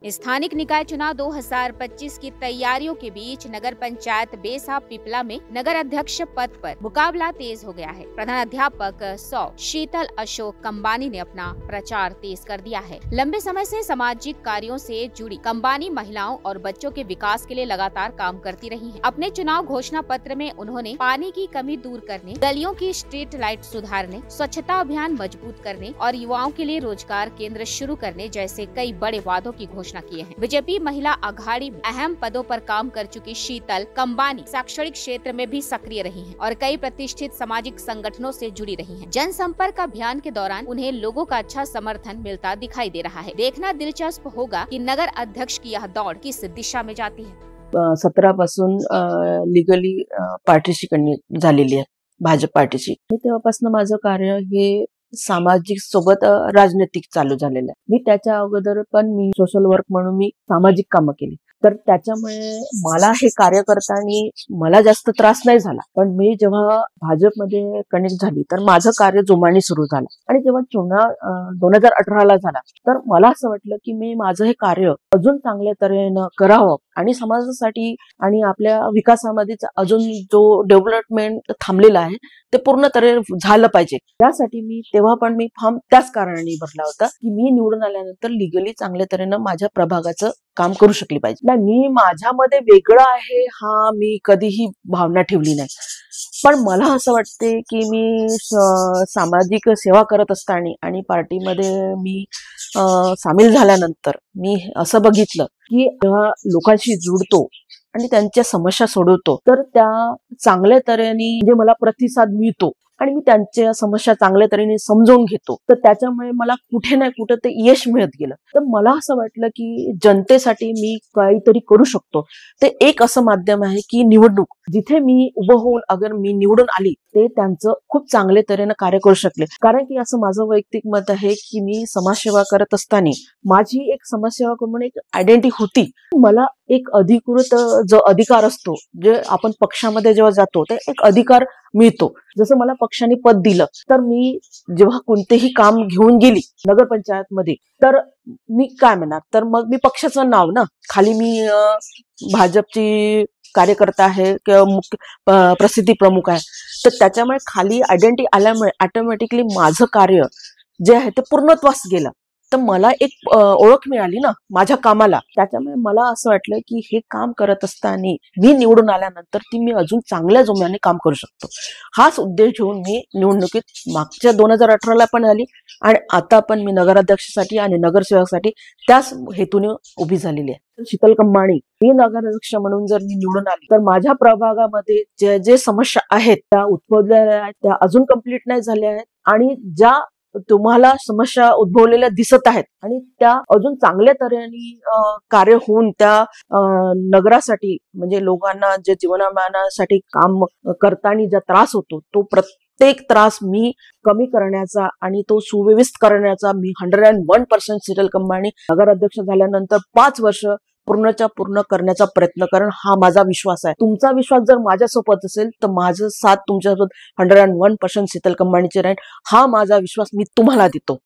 स्थानिक निकाय चुनाव 2025 की तैयारियों के बीच नगर पंचायत बेसा पिपला में नगर अध्यक्ष पद पर मुकाबला तेज हो गया है। प्रधानाध्यापक शीतल अशोक कंबानी ने अपना प्रचार तेज कर दिया है। लंबे समय से सामाजिक कार्यों से जुड़ी कंबानी महिलाओं और बच्चों के विकास के लिए लगातार काम करती रही है। अपने चुनाव घोषणा पत्र में उन्होंने पानी की कमी दूर करने, गलियों की स्ट्रीट लाइट सुधारने, स्वच्छता अभियान मजबूत करने और युवाओं के लिए रोजगार केंद्र शुरू करने जैसे कई बड़े वादों की घोषणा किए हैं। बीजेपी महिला अघाड़ी में अहम पदों पर काम कर चुकी शीतल कंबानी शैक्षणिक क्षेत्र में भी सक्रिय रही हैं और कई प्रतिष्ठित सामाजिक संगठनों से जुड़ी रही हैं। जनसंपर्क अभियान के दौरान उन्हें लोगों का अच्छा समर्थन मिलता दिखाई दे रहा है। देखना दिलचस्प होगा कि नगर अध्यक्ष की यह दौड़ किस दिशा में जाती है। 17 पासून लिगली पार्टीशी झालेली आहे, भाजप पार्टीची। तेव्हापासून माझं कार्य हे सामाजिक सोबत राजनैतिक चालू झालेलं आहे। मी त्याच्या अगोदर पण मी सोशल वर्क म्हणून मी सामाजिक कामं केली, तर त्याच्यामुळे मला हे कार्य करताना मला जास्त त्रास नाही झाला। पण मी जेव्हा भाजपमध्ये कनेक्ट झाली तर माझं कार्य जोमाने सुरू झालं आणि जेव्हा चुनाव 2018 ला झाला तर मला असं वाटलं की मी माझं हे कार्य अजून चांगल्या तऱ्हेने करावं आणि समाजासाठी आणि आपल्या विकासामध्ये अजून जो डेव्हलपमेंट थांबलेला आहे ते पूर्ण तऱ्हेने झालं पाहिजे। त्यासाठी मी तेव्हा पण मी फॉर्म त्याच कारणाने भरला होता की मी निवडून आल्यानंतर लीगली चांगल्या तऱ्हेने माझ्या प्रभागाचं काम करू शकली पाहिजे। नाही, मी माझ्यामध्ये वेगळं आहे हा मी कधीही भावना ठेवली नाही, पण मला असं वाटते की मी सामाजिक सेवा करत असताना आणि पार्टीमध्ये मी सामील झाल्यानंतर मी असं बघितलं की जेव्हा लोकांशी जुडतो आणि त्यांच्या समस्या सोडवतो तर त्या चांगल्या तऱ्हेने म्हणजे मला प्रतिसाद मिळतो आणि मी त्यांच्या समस्या चांगल्या तऱ्हेने समजून घेतो, तर त्याच्यामुळे मला कुठे ना कुठे ते यश मिळत गेलं। तर मला असं वाटलं की जनतेसाठी मी काहीतरी करू शकतो। ते एक असं माध्यम आहे की निवडणूक, जिथे मी उभं होऊन अगर मी निवडून आली ते त्यांचं खूप चांगल्या तऱ्हेने कार्य करू शकले। कारण की असं माझं वैयक्तिक मत आहे की मी समाजसेवा करत असताना माझी एक समाजसेवा म्हणून एक आयडेंटिटी होती। मला एक अधिकृत जो अधिकार असतो, जे आपण पक्षामध्ये जेव्हा जातो ते एक अधिकार मिळतो। जसं मला पक्षाने पद दिलं तर मी जेव्हा कोणतेही काम घेऊन गेली नगरपंचायत मध्ये तर मी काय म्हणणार, तर मग मी पक्षाचं नाव ना खाली मी भाजपची कार्यकर्ता आहे किंवा मुख्य प्रसिद्धी प्रमुख आहे, तर त्याच्यामुळे खाली आयडेंटिटी आल्यामुळे ऑटोमॅटिकली माझं कार्य जे आहे ते पूर्णत्वास गेलं। तर मला एक ओळख मिळाली ना माझ्या कामाला। त्याच्यामुळे मला असं वाटलं की हे काम करत असताना मी निवडून आल्यानंतर ती मी अजून चांगल्या जोमाने काम करू शकतो। हाच उद्देश घेऊन मी निवडणुकीत मागच्या 2018 ला पण आली आणि आता पण मी नगराध्यक्षासाठी आणि नगरसेवकासाठी त्याच हेतूने उभी झालेली आहे। शीतल कंबानी ही नगराध्यक्ष म्हणून जर मी निवडून आली तर माझ्या प्रभागामध्ये जे जे समस्या आहेत त्या उद्भवलेल्या आहेत, त्या अजून कंप्लीट नाही झाल्या आहेत आणि ज्या तुम्हाला समस्या उद्भवलेल्या दिसत आहेत आणि त्या अजून चांगल्या तऱ्हेने कार्य होऊन त्या नगरासाठी म्हणजे लोकांना जे जीवनमानासाठी काम करताना जो त्रास होतो तो प्रत्येक त्रास मी कमी करण्याचा आणि तो सुव्यवस्थित करण्याचा मी 101% शीतल कंबानी नगराध्यक्ष झाल्यानंतर 5 वर्ष पूर्णच्या पूर्ण करण्याचा प्रयत्न करेन, हा माझा विश्वास आहे। तुमचा विश्वास जर माझ्यासोबत असेल तर माझं साथ तुमच्यासोबत 101% शीतल कंबानीची राहील, हा माझा विश्वास मी तुम्हाला देतो।